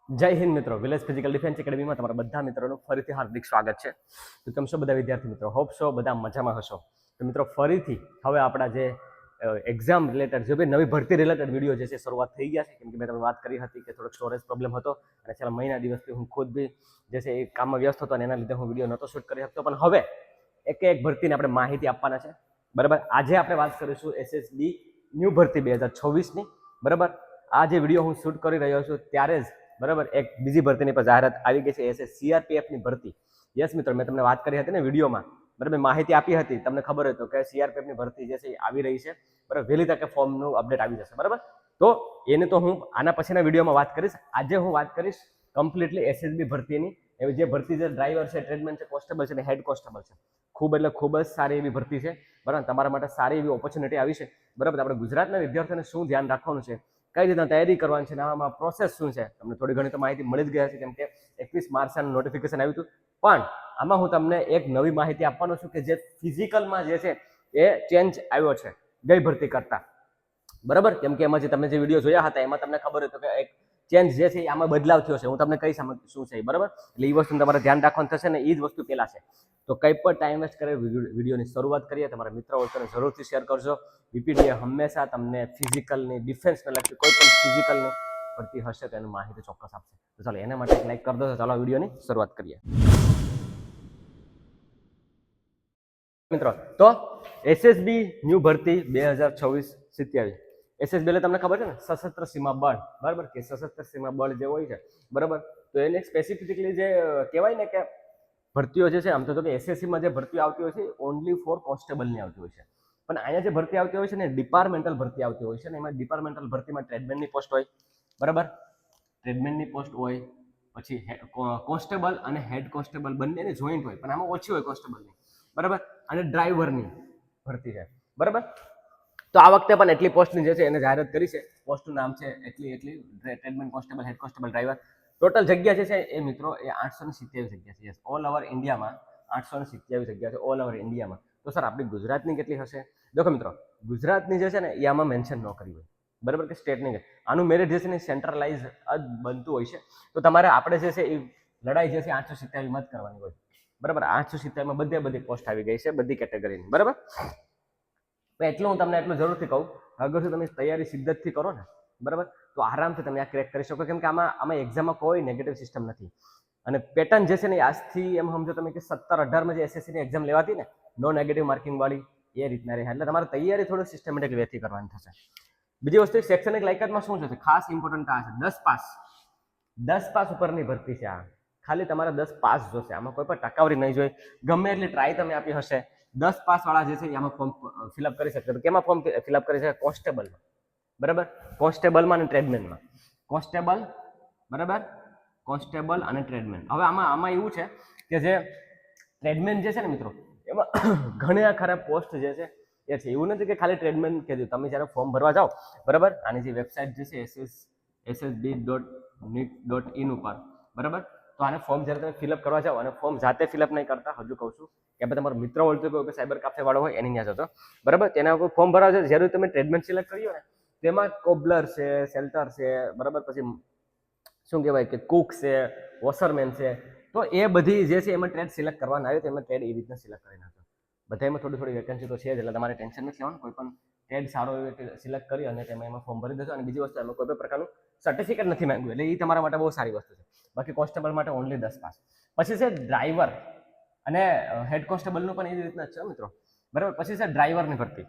જય હિન્દ મિત્રો, village physical defence એકેડમીમાં તમારા બધા મિત્રોનું ફરીથી હાર્દિક સ્વાગત છે. તો કેમ છો બધા વિદ્યાર્થી મિત્રો? હોપ છો બધા મજામાં હશો. તો મિત્રો ફરીથી હવે આપણા જે એક્ઝામ રિલેટેડ જે નવી ભરતી રિલેટેડ વિડીયો જે છે શરૂઆત થઈ ગયા છે. કેમ કે મેં તમને વાત કરી હતી કે થોડોક સ્ટોરેજ પ્રોબ્લેમ હતો અને છેલ્લા મહિના દિવસથી હું ખુદ બી જે છે એ કામમાં વ્યસ્ત હતો અને એના લીધે હું વિડીયો નહોતો શૂટ કરી શકતો. પણ હવે એક ભરતીને આપણે માહિતી આપવાના છે. બરાબર, આજે આપણે વાત કરીશું એસએસબી ન્યૂ ભરતી 2026ની. બરાબર, આ જે વિડીયો હું શૂટ કરી રહ્યો છું ત્યારે જ બરાબર એક બીજી ભરતીની પર જાહેરાત આવી ગઈ છે, સીઆરપીએફની ભરતી. યસ મિત્રો, મેં તમને વાત કરી હતી ને વિડીયોમાં, બરાબર માહિતી આપી હતી, તમને ખબર હોય તો કે સીઆરપીએફની ભરતી જે છે એ આવી રહી છે. બરાબર, વહેલી તકે ફોર્મનું અપડેટ આવી જશે. બરાબર, તો એને તો હું આના પછીના વિડીયોમાં વાત કરીશ. આજે હું વાત કરીશ કમ્પ્લીટલી એસએસબી ભરતીની. એવી જે ભરતી છે, ડ્રાઈવર છે, ટ્રેડમેન છે, કોન્સ્ટેબલ છે અને હેડ કોન્સ્ટેબલ છે. ખૂબ જ સારી એવી ભરતી છે. બરાબર, તમારા માટે સારી એવી ઓપોર્ચ્યુનિટી આવી છે. બરાબર, આપણે ગુજરાતના વિદ્યાર્થીઓને શું ધ્યાન રાખવાનું છે, કઈ રીતના તૈયારી કરવાની છે, આમાં પ્રોસેસ શું છે, તમને થોડી ઘણી તો માહિતી મળી જ ગયા છે. કેમ કે 21 માર્ચનું નોટિફિકેશન આવ્યું હતું. પણ આમાં હું તમને એક નવી માહિતી આપવાનો છું કે જે ફિઝિકલમાં જે છે એ ચેન્જ આવ્યો છે ગઈ ભરતી કરતા. બરાબર, કેમ કે એમાં જે તમે જે વિડીયો જોયા હતા એમાં તમને ખબર હતું કે એક ચેન્જ જે છે આમાં બદલાવ થયો છે. હું તમને કહીશ આમાં શું છે. બરાબર, એટલે એ વસ્તુ તમારે ધ્યાન રાખવાનું થશે ને એ જ વસ્તુ પહેલા છે. તો કંઈ પણ ટાઈમ વેસ્ટ કરે વિડીયોની શરૂઆત કરીએ. તમારા મિત્રો વચ્ચે જરૂરથી શેર કરજો. બીપીડીએ હંમેશા તમને ફિઝિકલની, ડિફેન્સને લગતી કોઈ પણ ફિઝિકલની ભરતી હશે તો એની માહિતી ચોક્કસ આપશે. તો ચાલો એના માટે લાઈક કરી દો. ચાલો વિડીયોની શરૂઆત કરીએ મિત્રો. તો એસએસબી ન્યૂ ભરતી 2026-27. એસએસબી એટલે તમને ખબર છે ને, સશસ્ત્ર સીમા બળ. બરાબર, કે સશસ્ત્ર સીમા બળ જે હોય છે. બરાબર, તો એને સ્પેસિફિકલી જે કહેવાય ને કે ભરતીઓ જે છે, આમ તો કે એસએસસીમાં જે ભરતીઓ આવતી હોય છે ઓનલી ફોર કોન્સ્ટેબલની આવતી હોય છે. પણ અહીંયા જે ભરતી આવતી હોય છે ને ડિપાર્ટમેન્ટલ ભરતી આવતી હોય છે ને એમાં ડિપાર્ટમેન્ટલ ભરતીમાં ટ્રેડમેનની પોસ્ટ હોય. બરાબર, ટ્રેડમેનની પોસ્ટ હોય, પછી કોન્સ્ટેબલ અને હેડ કોન્સ્ટેબલ બંનેની જોઈન્ટ હોય, પણ આમાં ઓછી હોય કોન્સ્ટેબલની. બરાબર, અને ડ્રાઈવરની ભરતી છે. બરાબર, તો આ વખતે પણ એટલી પોસ્ટની જે છે એને જાહેરાત કરી છે. પોસ્ટનું નામ છે એટલી tradesman, constable, head constable, driver. Total જગ્યા જે છે એ મિત્રો એ 827 જગ્યા છે. યસ, ઓલ ઓવર ઇન્ડિયામાં 827 જગ્યા છે ઓલ ઓવર ઇન્ડિયામાં. તો સર આપણી ગુજરાતની કેટલી હશે? દેખો મિત્રો, ગુજરાતની જે છે ને એ આમાં મેન્શન ન કરી હોય. બરાબર, કે સ્ટેટની આનું મેરિટ જે છે ને સેન્ટ્રલાઇઝ જ બનતું હોય છે. તો તમારે આપણે જે છે એ લડાઈ જે છે 827 જ કરવાની હોય. બરાબર, 827માં બધી પોસ્ટ આવી ગઈ છે, બધી કેટેગરીની. બરાબર, એટલું હું તમને એટલું જરૂરથી કહું, અગર તમે તૈયારી શિદ્દતથી કરો ને, બરાબર, તો આરામથી તમે આ ક્રેક કરી શકો. કેમ કે આમાં એક્ઝામમાં કોઈ નેગેટિવ સિસ્ટમ નથી. અને પેટર્ન જે છે ને આજથી એમ સમજો તમે કે 17-18માં જે એસએસસીની એક્ઝામ લેવાતી ને નો નેગેટિવ માર્કિંગ વાળી, એ રીતના રહે. એટલે તમારે તૈયારી થોડી સિસ્ટમેટિક વેથી કરવાની થશે. બીજી વસ્તુ, શૈક્ષણિક લાયકાતમાં શું છે ખાસ ઇમ્પોર્ટન્ટ આ છે 10 પાસ. 10 પાસ ઉપરની ભરતી છે આ. ખાલી તમારે 10 પાસ જોશે, આમાં કોઈ પણ ટકાવારી નહીં જોઈએ. ગમે એટલી ટ્રાય તમે આપી હશે, 10 પાસ વાળા જે છે આમાં ફોર્મ ફિલઅપ કરી શકશે. તો કેમાં ફોર્મ ફિલઅપ કરી શકે? કોન્સ્ટેબલમાં. બરાબર, કોન્સ્ટેબલમાં અને ટ્રેડમેનમાં. કોન્સ્ટેબલ, બરાબર, કોન્સ્ટેબલ અને ટ્રેડમેન. હવે આમાં એવું છે કે જે ટ્રેડમેન જે છે ને મિત્રો, એમાં ઘણા ખરા પોસ્ટ જે છે એ છે. એવું નથી કે ખાલી ટ્રેડમેન કહેજો. તમે જ્યારે ફોર્મ ભરવા જાઓ, બરાબર, આની જે વેબસાઇટ જે છે ssb.nic.in ઉપર, બરાબર, તો આને ફોર્મ જ્યારે તમે ફિલઅપ કરવા જાઓ અને ફોર્મ જાતે ફિલઅપ નહીં કરતા, હજુ કહું છું કે આપણે તમારો મિત્ર હોય તો સાયબર કાફે વાળો હોય એની ત્યાં જતો, બરાબર, તેના ઉપર ફોર્મ ભરવા જાઓ. જ્યારે તમે ટ્રેડમેન સિલેક્ટ કર્યો ને તેમાં કોબલર છે, સેલ્ટર છે, બરાબર, પછી શું કહેવાય કે કુક છે, વોશરમેન છે. તો એ બધી જે છે એમાં ટ્રેડ સિલેક્ટ કરવાના આવે તો એમાં ટ્રેડ એ રીતના સિલેક્ટ કરી નાખો. બધામાં થોડી વેકેન્સી તો છે જ, એટલે તમારે ટેન્શન નથી લેવાનું. કોઈ પણ ટ્રેડ સારો એવો સિલેક્ટ કરી અને તમે એમાં ફોર્મ ભરી દેશો. અને બીજી વસ્તુ, એમાં કોઈ પણ પ્રકારનું સર્ટિફિકેટ નથી માંગ્યું, એટલે એ તમારા માટે બહુ સારી વસ્તુ છે. બાકી કોન્સ્ટેબલ માટે ઓનલી 10 પાસ. પછી છે ડ્રાઈવર અને હેડ કોન્સ્ટેબલનું પણ એવી રીતના છે મિત્રો. બરાબર, પછી છે ડ્રાઈવરની ભરતી.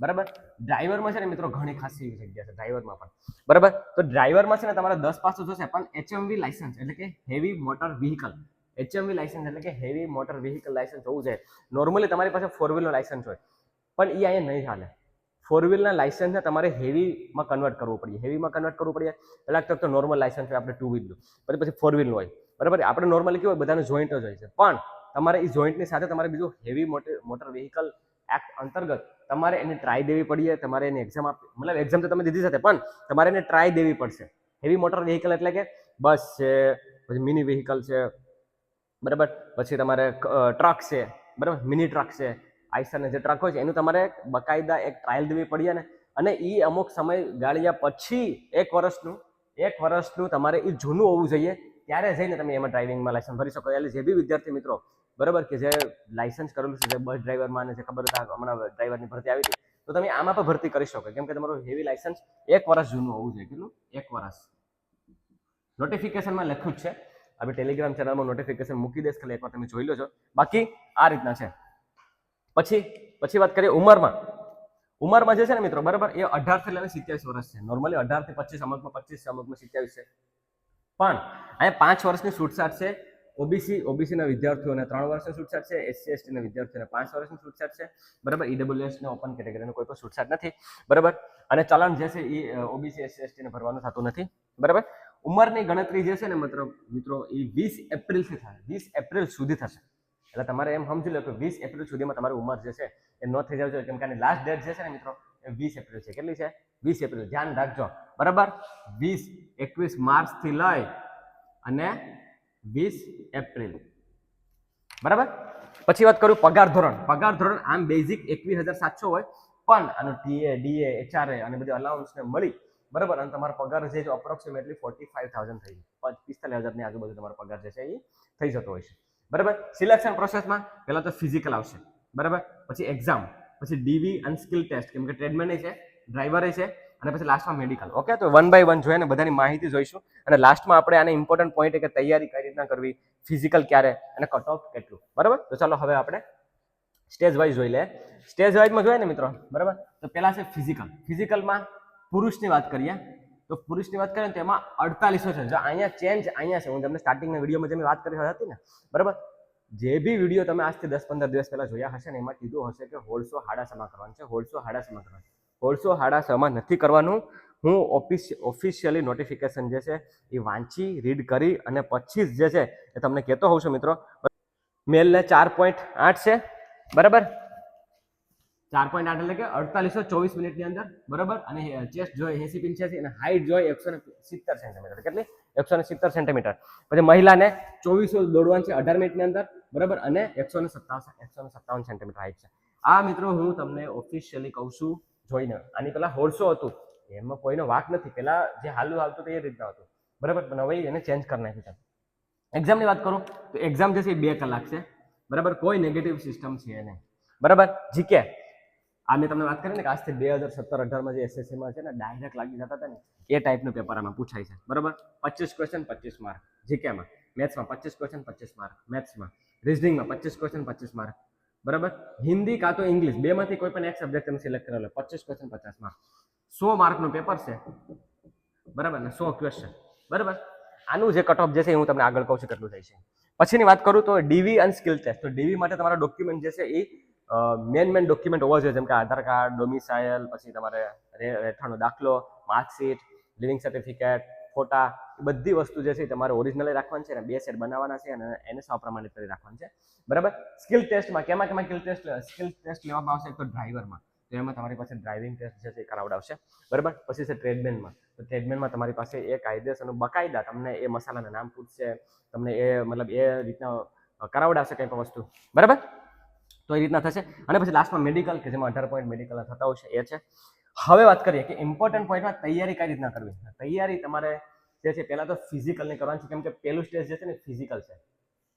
બરાબર, ડ્રાઈવરમાં છે ને મિત્રો ઘણી ખાસ એવી જગ્યા છે ડ્રાઈવરમાં પણ. બરાબર, તો ડ્રાઈવરમાં છે ને તમારે 10 પાસ તો જોશે, પણ HMV લાયસન્સ એટલે કે heavy motor vehicle. HMV licence એટલે કે હેવી મોટર વ્હીકલ લાયસન્સ હોવું જોઈએ. નોર્મલી તમારી પાસે 4 વ્હીલનો લાયસન્સ હોય, પણ એ અહીંયા નહીં ચાલે. 4 વ્હીલના લાયસન્સને તમારે હેવીમાં કન્વર્ટ કરવું પડે. હેવીમાં કન્વર્ટ કરવું પડે પહેલાં તો નોર્મલ લાયસન્સ હોય આપણે 2 વ્હીલનું, પછી 4 વ્હીલનું હોય. બરાબર, આપણે નોર્મલી કેવું હોય બધાનું જોઈન્ટ જ હોય છે. પણ તમારે એ જોઈન્ટની સાથે તમારે બીજું હેવી મોટર વ્હીકલ એક્ટ અંતર્ગત તમારે એની ટ્રાય દેવી પડીએ. તમારે એની એક્ઝામ આપી, મતલબ એક્ઝામ તો તમે દીધી સાથે, પણ તમારે એને ટ્રાય દેવી પડશે. હેવી મોટર વ્હીકલ એટલે કે બસ છે, પછી મિની વ્હીકલ છે, બરાબર, પછી તમારે ટ્રક છે, બરાબર, મિની ટ્રક છે, આઈસરના જે ટ્રક હોય છે એનું તમારે બકાયદા એક ટ્રાયલ દેવી પડીએ ને. અને એ અમુક સમય ગાળ્યા પછી 1 વર્ષનું 1 વર્ષનું તમારે એ જૂનું હોવું જોઈએ, ત્યારે જઈને તમે એમાં ડ્રાઇવિંગમાં લાયસન્સ ભરી શકો. એટલે જે બી વિદ્યાર્થી મિત્રો બરાબર કે જે લાયસન્સ કરેલું છે, જે બસ ડ્રાઈવરમાં અને જે ખબર હમણાં ડ્રાઈવરની ભરતી આવી હતી, તો તમે આમાં પણ ભરતી કરી શકો, કેમ કે તમારું હેવી લાયસન્સ 1 વર્ષ જૂનું હોવું જોઈએ. કેટલું? 1 વર્ષ. નોટિફિકેશનમાં લખ્યું જ છે, આપણે ટેલિગ્રામ ચેનલમાં નોટિફિકેશન મૂકી દઈશ, ખાલી એકવાર તમે જોઈ લો છો. બાકી આ રીતના છે. પછી વાત કરીએ ઉંમરમાં જે છે ને મિત્રો બરાબર, એ 18 થી લઈને 27 વર્ષ છે. નોર્મલી 18 થી 25, અમુકમાં 25 છે, અમુકમાં 27 છે. પણ અહીંયા 5 વર્ષની છૂટછાટ છે. ઓબીસીના વિદ્યાર્થીઓને 3 વર્ષની છૂટછાટ છે. એસસી એસટીના વિદ્યાર્થીઓને 5 વર્ષની છૂટછાટ છે. બરાબર. ઈડબ્લ્યુએસ ને ઓપન કેટેગરીને કોઈ પણ છૂટછાટ નથી. બરાબર. અને ચલણ જે છે એ ઓબીસી એસસી એસટીને ભરવાનું થતું નથી. બરાબર. ઉંમરની ગણતરી જે છે ને મિત્રો એ 20 એપ્રિલથી થાય, 20 એપ્રિલ સુધી થશે. એટલે તમારે એમ સમજી લો કે 20 એપ્રિલ સુધીમાં તમારી ઉંમર જે છે એ ન થઈ જવી જોઈએ, કેમ કે આની લાસ્ટ ડેટ જે છે ને મિત્રો એ 20 એપ્રિલ છે. કેટલી છે? 20 એપ્રિલ. ધ્યાન રાખજો. બરાબર. 21 માર્ચથી લઈ અને 20 એપ્રિલ. બરાબર. પછી વાત કરું પગાર ધોરણ. આમ બેઝિક 21,700 હોય, પણ આનો ટીએ, ડીએ, એચઆરએ અને બધી અલાઉન્સ ને મળી, બરાબર, અને તમારો પગાર જે અપ્રોક્સિમેટલી 45,000 થઈ જાય, 45,000 ની આજુબાજુ તમારો પગાર જે છે એ થઈ જતો હોય છે. બરાબર. સિલેક્શન પ્રોસેસમાં પહેલા તો ફિઝિકલ આવશે. બરાબર. પછી એક્ઝામ, પછી ડીવી અને સ્કિલ ટેસ્ટ, કેમ કે ટ્રેડમેન છે, ડ્રાઈવર છે, અને પછી લાસ્ટમાં મેડિકલ. ઓકે, તો 1 બાય 1 જોઈએ ને બધાની માહિતી જોઈશું, અને લાસ્ટમાં આપણે આને ઇમ્પોર્ટન્ટ પોઈન્ટ કે તૈયારી કઈ રીતના કરવી, ફિઝિકલ ક્યારે અને કટ ઓફ કેટલું. બરાબર. તો ચાલો હવે આપણે સ્ટેજ વાઇઝ જોઈ લે. સ્ટેજ વાઇઝમાં જોઈએ ને મિત્રો બરાબર, તો પહેલા છે ફિઝિકલમાં પુરુષની વાત કરીએ તો પુરુષની વાત કરીએ તો એમાં 4800 છે. જો અહીંયા ચેન્જ અહીંયા છે, હું તમને સ્ટાર્ટિંગના વિડીયોમાં જે વાત કરી હતી ને બરાબર, જે બી વિડીયો તમે આજથી 10-15 દિવસ પહેલા જોયા હશે ને એમાં કીધું હશે કે 1650 કરવાનું છે. 1650 કરવાનું, 1650 નથી કરવાનું. હું ઓફિશિયલી નોટિફિકેશન જે છે એ વાંચી રીડ કરી અને પછી જે છે એ તમને કહેતો હોઉં છું મિત્રો. મેલને 4.8 છે. બરાબર. 4.8 એટલે કે 4824 મિનિટની અંદર. બરાબર. અને ચેસ્ટ જોઈએ 80 ઇંચ અને હાઈટ જોઈએ 170 સેન્ટીમીટર. કેટલી? 170 સેન્ટીમીટર. પછી મહિલાને 2400 દોડવાનું છે 18 મિનિટની અંદર. બરાબર. અને 157 સેન્ટીમીટર હાઈટ છે. આ મિત્રો હું તમને ઓફિશિયલી કહું છું જોઈને. આની પેલા 1600 હતું, એમાં કોઈનો વાક નથી. પેલા જે હાલતું એ રીતના હતું. બરાબર. પણ હવે એને ચેન્જ કરી નાખ્યું છે. એક્ઝામની વાત કરું તો એક્ઝામ જે છે એ 2 કલાક છે. બરાબર. કોઈ નેગેટિવ સિસ્ટમ છે નહીં. બરાબર. જીકે આ મેં તમને વાત કરી ને કે આજથી 2017-18માં જે એસએસસીમાં છે ને ડાયરેક્ટ લાગી જતા હતા ને એ ટાઈપનું પેપર આમાં પૂછાય છે. બરાબર. 25 ક્વેશ્ચન 25 માર્ક જીકેમાં, મેથ્સમાં 25 ક્વેશ્ચન 25 માર્ક, મેથ્સમાં, રીઝનિંગમાં 25 ક્વેશ્ચન 25 માર્ક. બરાબર. હિન્દી કાં તો ઇંગ્લિશ બેમાંથી કોઈ પણ એક સબ્જેક્ટ તમે સિલેક્ટ કરેલો 25 ક્વેશ્ચન 50 માર્ક. 100 માર્કનું પેપર છે. બરાબર ને 100 ક્વેશ્ચન. બરાબર. આનું જે કટ ઓફ જે છે હું તમને આગળ કહું છું કેટલું થાય છે. પછીની વાત કરું તો ડીવી અને સ્કિલ ટેસ્ટ. તો ડીવી માટે તમારા ડોક્યુમેન્ટ જે છે એ મેન ડોક્યુમેન્ટ હોવા જોઈએ, જેમ કે આધાર કાર્ડ, ડોમિસાઇલ, પછી તમારે રહેઠાણનો દાખલો, માર્કશીટ, લિવિંગ સર્ટિફિકેટ, ફોટા, બધી વસ્તુ જે છે તમારે ઓરિજિનલ રાખવાની છે અને 2 સેટ બનાવવાના છે અને એને સપ્રમાણિત કરી રાખવાનું છે. બરાબર. સ્કિલ ટેસ્ટમાં કેમાં સ્કિલ ટેસ્ટ લેવામાં આવશે? તો ડ્રાઈવરમાં, તો એમાં તમારી પાસે ડ્રાઇવિંગ ટેસ્ટ જે છે એ કરાવડાવશે. બરાબર. પછી છે ટ્રેડમેનમાં, તો ટ્રેડમેનમાં તમારી પાસે એ કાયદેસરનું બકાયદા તમને એ મસાલાના નામ પૂછશે, તમને એ મતલબ એ રીતના કરાવડાવશે કંઈ પણ વસ્તુ. બરાબર. તો એ રીતના થશે. અને પછી લાસ્ટમાં મેડિકલ, કે જેમાં 18 પોઈન્ટ મેડિકલ થતા હોય છે એ છે. હવે વાત કરીએ કે ઇમ્પોર્ટન્ટ પોઈન્ટમાં તૈયારી કઈ રીતના કરવી. તૈયારી તમારે જે છે પહેલા તો ફિઝિકલની કરવાની છે, કેમ કે પહેલું સ્ટેજ જે છે ને ફિઝિકલ છે.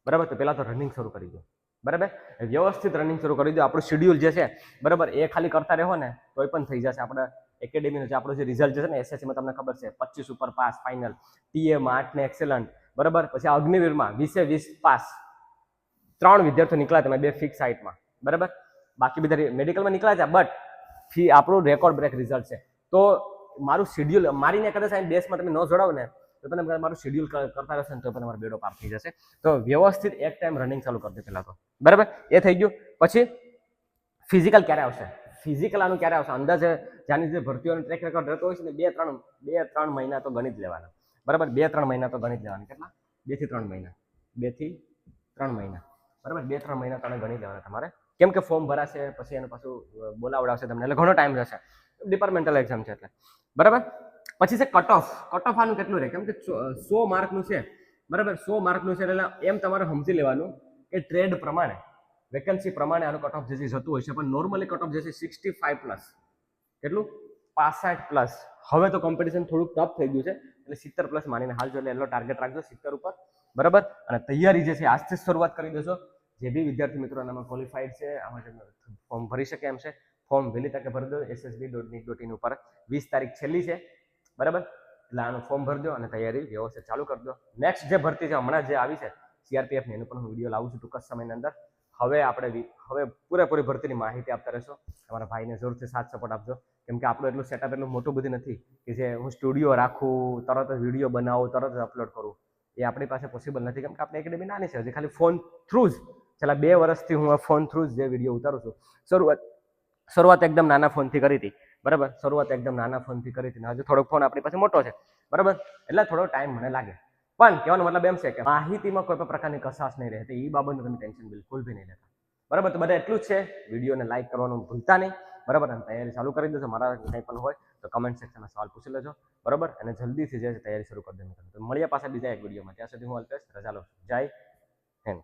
બરાબર. તો પહેલા તો રનિંગ શરૂ કરી દો. બરાબર. વ્યવસ્થિત રનિંગ શરૂ કરી દો. આપણું શેડ્યુલ જે છે બરાબર એ ખાલી કરતા રહો ને તોય પણ થઈ જશે. આપણે એકેડેમીનું જે આપણું જે રિઝલ્ટ જે છે ને એસએસસીમાં તમને ખબર છે 25 ઉપર પાસ ફાઇનલ, ટીએમાં 8 ને એક્સેલન્ટ. બરાબર. પછી અગ્નિવીરમાં 20 પાસ. 3 વિદ્યાર્થીઓ નીકળ્યા તમે 2 ફિક્સ હાઇટમાં. બરાબર. બાકી બધા મેડિકલમાં નીકળ્યા છે, બટ ફી આપણું રેકોર્ડ બ્રેક રિઝલ્ટ છે. તો મારું શેડ્યુલ મારીને કદાચ આ દેશમાં તમે ન જોડાવો ને તો તમે મારું શેડ્યુલ કરતા રહેશો ને તો પણ તમારો બેડો પાર થઈ જશે. તો વ્યવસ્થિત એક ટાઈમ રનિંગ ચાલુ કરી દે પહેલા તો. બરાબર. એ થઈ ગયું. પછી ફિઝિકલ ક્યારે આવશે? ફિઝિકલ આનું ક્યારે આવશે? અંદાજે જાની જે ભરતીઓનો ટ્રેક રેકોર્ડ રહેતો હોય છે ને 2-3 મહિના તો ગણી જ લેવાના. બરાબર. 2-3 મહિના તો ગણી જ લેવાના. કેટલા? 2 થી 3 મહિના. 2 થી 3 મહિના. બરાબર. 2-3 મહિના તમે ગણી લેવાના તમારે, કેમ કે ફોર્મ ભરાશે પછી એને પાછું બોલાવડાવશે તમને, એટલે ઘણો ટાઈમ જશે. ડિપાર્ટમેન્ટલ એક્ઝામ છે એટલે. બરાબર. પછી છે કટ ઓફ. કટ ઓફ આનું કેટલું રહે? કેમ કે 100 માર્કનું છે. બરાબર. 100 માર્કનું છે એટલે એમ તમારે સમજી લેવાનું કે ટ્રેડ પ્રમાણે, વેકેન્સી પ્રમાણે આનું કટ ઓફ જે જતું હોય છે. પણ નોર્મલી કટ ઓફ જે છે 65 પ્લસ. કેટલું? 65 પ્લસ. હવે તો કોમ્પિટિશન થોડુંક ટફ થઈ ગયું છે, એટલે 70+ માનીને હાલજો, એટલે એટલો ટાર્ગેટ રાખજો 70 ઉપર, બરાબર. અને તૈયારી જે છે આજથી જ શરૂઆત કરી દેશો. જે બી વિદ્યાર્થી મિત્રો આમાં ક્વોલિફાઈડ છે, આમાં ફોર્મ ભરી શકે એમ છે, ફોર્મ વહેલી તકે ભરી દો. ssb.nic.in ઉપર 20 તારીખ છેલ્લી છે, બરાબર. એટલે આનું ફોર્મ ભરી દો અને તૈયારી વ્યવસ્થિત ચાલુ કરી દો. નેક્સ્ટ જે ભરતી છે હમણાં જે આવી છે CRPF ની, એનો પણ હું વિડીયો લાવું છું ટૂંક જ સમયની અંદર. હવે પૂરેપૂરી ભરતીની માહિતી આપતા રહેશો. તમારા ભાઈને જરૂરથી સાથ સપોર્ટ આપજો, કેમ કે આપણું એટલું સેટઅપ એટલું મોટું બધી નથી કે જે હું સ્ટુડિયો રાખું, તરત જ વિડીયો બનાવું, તરત જ અપલોડ કરું. એ આપણી પાસે પોસિબલ નથી, કેમ કે આપણી એકેડેમી નાની છે. હજી ખાલી ફોન થ્રુ જ છેલ્લા 2 વર્ષથી હું ફોન થ્રુ જ જે વિડીયો ઉતારું છું. શરૂઆત એકદમ નાના ફોનથી કરી હતી, બરાબર. શરૂઆત એકદમ નાના ફોનથી કરી હતી. હજુ થોડોક ફોન આપણી પાસે મોટો છે, બરાબર. એટલે થોડો ટાઈમ મને લાગે, પણ કહેવાનો મતલબ એમ છે કે માહિતીમાં કોઈ પણ પ્રકારની કસાશ નહીં રહેતી. એ બાબતનું તમે ટેન્શન બિલકુલ બી નહીં લેતા, બરાબર. તો બધા એટલું જ છે. વિડીયોને લાઈક કરવાનું ભૂલતા નહીં, બરાબર. અને તૈયારી ચાલુ કરી દેજો. મારા કંઈ પણ હોય તો કમેન્ટ સેક્શનમાં સવાલ પૂછી લેજો, બરાબર. અને જલ્દીથી જે તૈયારી શરૂ કરી દેજો. તો મળીએ પાછા બીજા એક વિડીયોમાં. ત્યાં સુધી હું અલ્પેશ રજા લઉં છું. જય હિન્દ.